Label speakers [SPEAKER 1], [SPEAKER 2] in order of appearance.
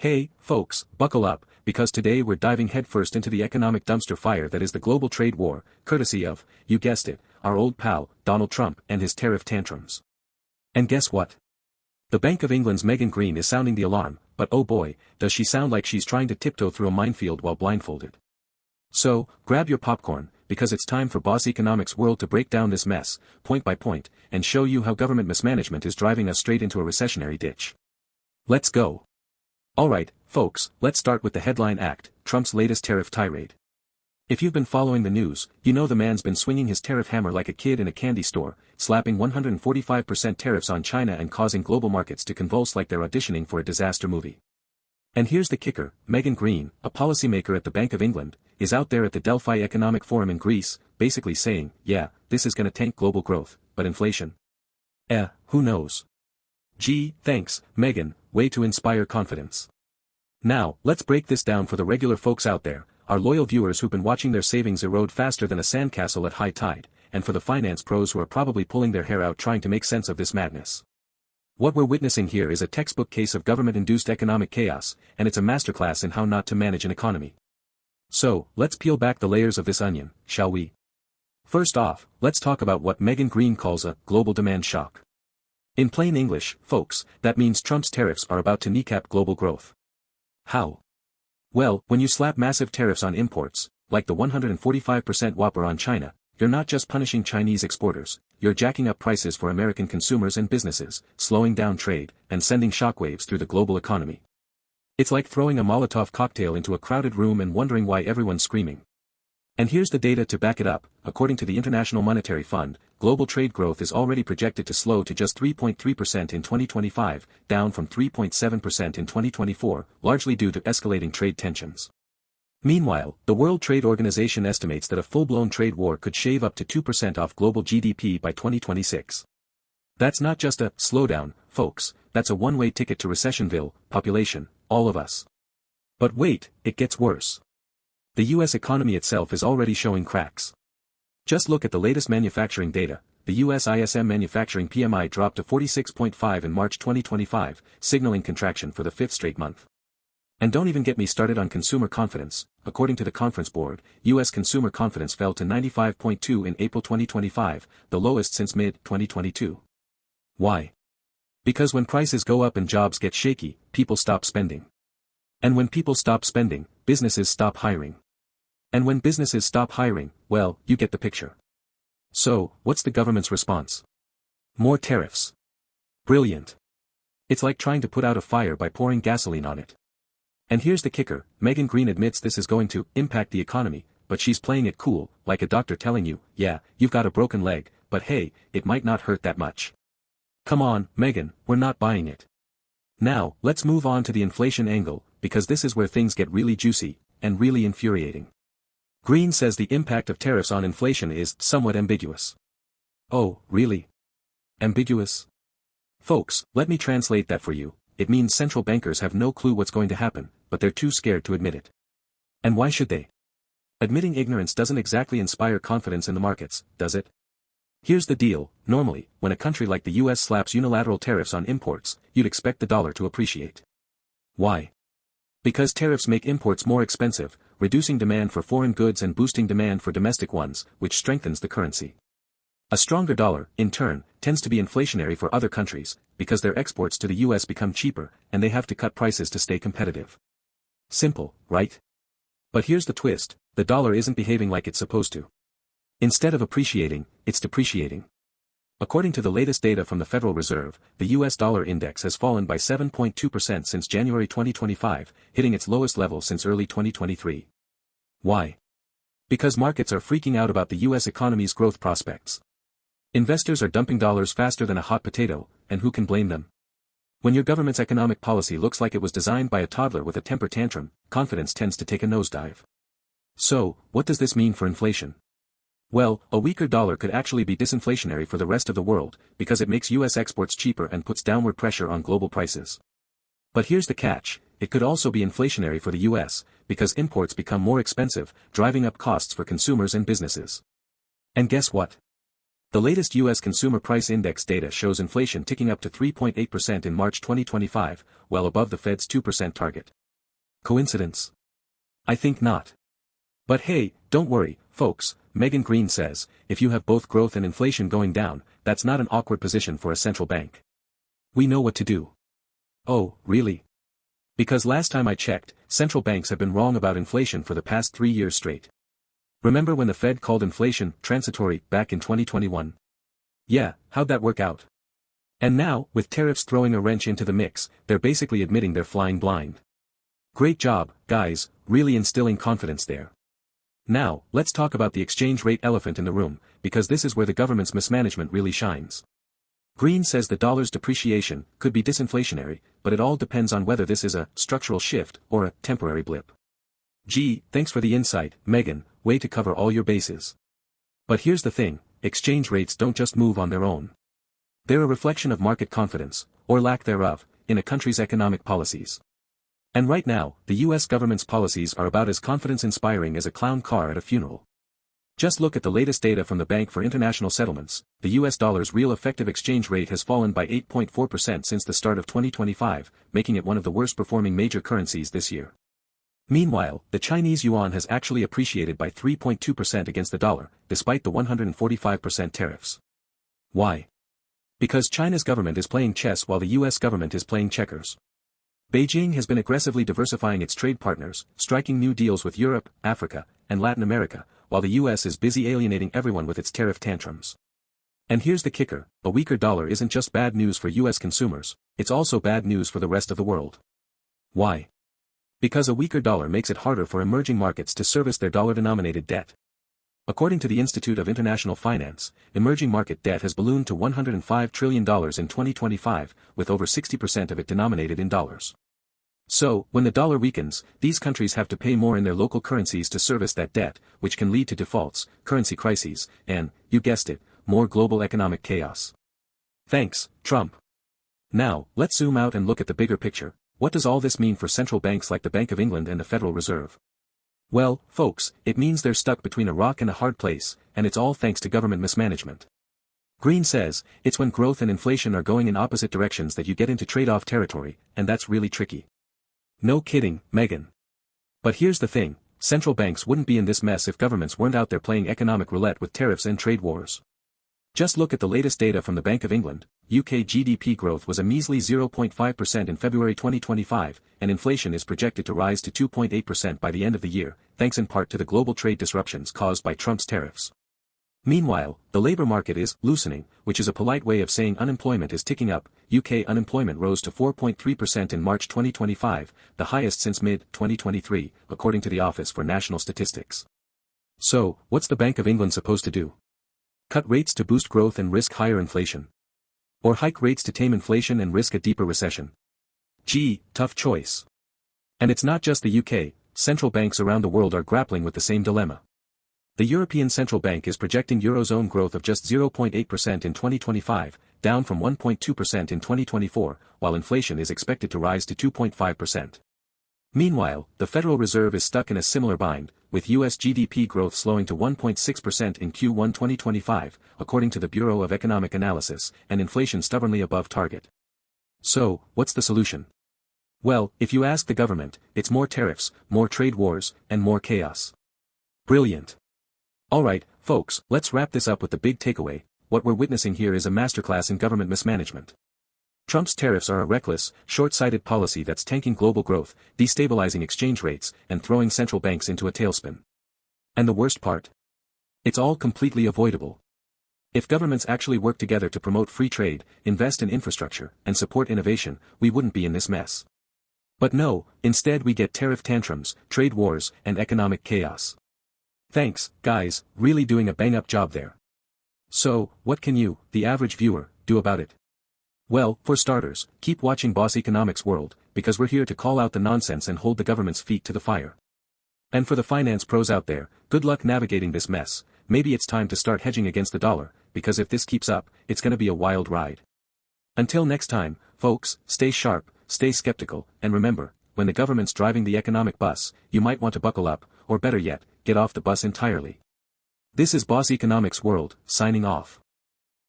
[SPEAKER 1] Hey, folks, buckle up, because today we're diving headfirst into the economic dumpster fire that is the global trade war, courtesy of, you guessed it, our old pal, Donald Trump and his tariff tantrums. And guess what? The Bank of England's Greene is sounding the alarm, but oh boy, does she sound like she's trying to tiptoe through a minefield while blindfolded. So, grab your popcorn, because it's time for Boss Economics World to break down this mess, point by point, and show you how government mismanagement is driving us straight into a recessionary ditch. Let's go. Alright, folks, let's start with the headline act, Trump's latest tariff tirade. If you've been following the news, you know the man's been swinging his tariff hammer like a kid in a candy store, slapping 145% tariffs on China and causing global markets to convulse like they're auditioning for a disaster movie. And here's the kicker, Greene, a policymaker at the Bank of England, is out there at the Delphi Economic Forum in Greece, basically saying, yeah, this is gonna tank global growth, but inflation? Who knows? Gee, thanks, Megan, way to inspire confidence. Now, let's break this down for the regular folks out there, our loyal viewers who've been watching their savings erode faster than a sandcastle at high tide, and for the finance pros who are probably pulling their hair out trying to make sense of this madness. What we're witnessing here is a textbook case of government-induced economic chaos, and it's a masterclass in how not to manage an economy. So, let's peel back the layers of this onion, shall we? First off, let's talk about what Greene calls a global demand shock. In plain English, folks, that means Trump's tariffs are about to kneecap global growth. How? Well, when you slap massive tariffs on imports, like the 145% whopper on China, you're not just punishing Chinese exporters, you're jacking up prices for American consumers and businesses, slowing down trade, and sending shockwaves through the global economy. It's like throwing a Molotov cocktail into a crowded room and wondering why everyone's screaming. And here's the data to back it up, according to the International Monetary Fund, global trade growth is already projected to slow to just 3.3% in 2025, down from 3.7% in 2024, largely due to escalating trade tensions. Meanwhile, the World Trade Organization estimates that a full-blown trade war could shave up to 2% off global GDP by 2026. That's not just a slowdown, folks, that's a one-way ticket to Recessionville, population, all of us. But wait, it gets worse. The US economy itself is already showing cracks. Just look at the latest manufacturing data. The US ISM manufacturing PMI dropped to 46.5 in March 2025, signaling contraction for the fifth straight month. And don't even get me started on consumer confidence. According to the Conference Board, US consumer confidence fell to 95.2 in April 2025, the lowest since mid-2022. Why? Because when prices go up and jobs get shaky, people stop spending. And when people stop spending, businesses stop hiring. And when businesses stop hiring, well, you get the picture. So, what's the government's response? More tariffs. Brilliant. It's like trying to put out a fire by pouring gasoline on it. And here's the kicker, Greene admits this is going to impact the economy, but she's playing it cool, like a doctor telling you, yeah, you've got a broken leg, but hey, it might not hurt that much. Come on, Megan, we're not buying it. Now, let's move on to the inflation angle, because this is where things get really juicy, and really infuriating. Greene says the impact of tariffs on inflation is somewhat ambiguous. Oh, really? Ambiguous? Folks, let me translate that for you. It means central bankers have no clue what's going to happen, but they're too scared to admit it. And why should they? Admitting ignorance doesn't exactly inspire confidence in the markets, does it? Here's the deal, normally, when a country like the US slaps unilateral tariffs on imports, you'd expect the dollar to appreciate. Why? Because tariffs make imports more expensive, reducing demand for foreign goods and boosting demand for domestic ones, which strengthens the currency. A stronger dollar, in turn, tends to be inflationary for other countries, because their exports to the US become cheaper, and they have to cut prices to stay competitive. Simple, right? But here's the twist, the dollar isn't behaving like it's supposed to. Instead of appreciating, it's depreciating. According to the latest data from the Federal Reserve, the US dollar index has fallen by 7.2% since January 2025, hitting its lowest level since early 2023. Why? Because markets are freaking out about the US economy's growth prospects. Investors are dumping dollars faster than a hot potato, and who can blame them? When your government's economic policy looks like it was designed by a toddler with a temper tantrum, confidence tends to take a nosedive. So, what does this mean for inflation? Well, a weaker dollar could actually be disinflationary for the rest of the world, because it makes US exports cheaper and puts downward pressure on global prices. But here's the catch, it could also be inflationary for the US, because imports become more expensive, driving up costs for consumers and businesses. And guess what? The latest U.S. Consumer Price Index data shows inflation ticking up to 3.8% in March 2025, well above the Fed's 2% target. Coincidence? I think not. But hey, don't worry, folks, Greene says, if you have both growth and inflation going down, that's not an awkward position for a central bank. We know what to do. Oh, really? Because last time I checked, central banks have been wrong about inflation for the past 3 years straight. Remember when the Fed called inflation transitory back in 2021? Yeah, how'd that work out? And now, with tariffs throwing a wrench into the mix, they're basically admitting they're flying blind. Great job, guys, really instilling confidence there. Now, let's talk about the exchange rate elephant in the room, because this is where the government's mismanagement really shines. Greene says the dollar's depreciation could be disinflationary, but it all depends on whether this is a structural shift or a temporary blip. Gee, thanks for the insight, Megan, way to cover all your bases. But here's the thing, exchange rates don't just move on their own. They're a reflection of market confidence, or lack thereof, in a country's economic policies. And right now, the US government's policies are about as confidence-inspiring as a clown car at a funeral. Just look at the latest data from the Bank for International Settlements. The US dollar's real effective exchange rate has fallen by 8.4% since the start of 2025, making it one of the worst-performing major currencies this year. Meanwhile, the Chinese yuan has actually appreciated by 3.2% against the dollar, despite the 145% tariffs. Why? Because China's government is playing chess while the US government is playing checkers. Beijing has been aggressively diversifying its trade partners, striking new deals with Europe, Africa, and Latin America, while the US is busy alienating everyone with its tariff tantrums. And here's the kicker, a weaker dollar isn't just bad news for US consumers, it's also bad news for the rest of the world. Why? Because a weaker dollar makes it harder for emerging markets to service their dollar-denominated debt. According to the Institute of International Finance, emerging market debt has ballooned to $105 trillion in 2025, with over 60% of it denominated in dollars. So, when the dollar weakens, these countries have to pay more in their local currencies to service that debt, which can lead to defaults, currency crises, and, you guessed it, more global economic chaos. Thanks, Trump. Now, let's zoom out and look at the bigger picture. What does all this mean for central banks like the Bank of England and the Federal Reserve? Well, folks, it means they're stuck between a rock and a hard place, and it's all thanks to government mismanagement. Greene says, it's when growth and inflation are going in opposite directions that you get into trade-off territory, and that's really tricky. No kidding, Megan. But here's the thing, central banks wouldn't be in this mess if governments weren't out there playing economic roulette with tariffs and trade wars. Just look at the latest data from the Bank of England. UK GDP growth was a measly 0.5% in February 2025, and inflation is projected to rise to 2.8% by the end of the year, thanks in part to the global trade disruptions caused by Trump's tariffs. Meanwhile, the labor market is loosening, which is a polite way of saying unemployment is ticking up. UK unemployment rose to 4.3% in March 2025, the highest since mid-2023, according to the Office for National Statistics. So, what's the Bank of England supposed to do? Cut rates to boost growth and risk higher inflation? Or hike rates to tame inflation and risk a deeper recession? Gee, tough choice. And it's not just the UK, central banks around the world are grappling with the same dilemma. The European Central Bank is projecting Eurozone growth of just 0.8% in 2025, down from 1.2% in 2024, while inflation is expected to rise to 2.5%. Meanwhile, the Federal Reserve is stuck in a similar bind, with US GDP growth slowing to 1.6% in Q1 2025, according to the Bureau of Economic Analysis, and inflation stubbornly above target. So, what's the solution? Well, if you ask the government, it's more tariffs, more trade wars, and more chaos. Brilliant. Alright, folks, let's wrap this up with the big takeaway. What we're witnessing here is a masterclass in government mismanagement. Trump's tariffs are a reckless, short-sighted policy that's tanking global growth, destabilizing exchange rates, and throwing central banks into a tailspin. And the worst part? It's all completely avoidable. If governments actually work together to promote free trade, invest in infrastructure, and support innovation, we wouldn't be in this mess. But no, instead we get tariff tantrums, trade wars, and economic chaos. Thanks, guys, really doing a bang-up job there. So, what can you, the average viewer, do about it? Well, for starters, keep watching Boss Economics World, because we're here to call out the nonsense and hold the government's feet to the fire. And for the finance pros out there, good luck navigating this mess. Maybe it's time to start hedging against the dollar, because if this keeps up, it's gonna be a wild ride. Until next time, folks, stay sharp, stay skeptical, and remember, when the government's driving the economic bus, you might want to buckle up, or better yet, get off the bus entirely. This is Boss Economics World, signing off.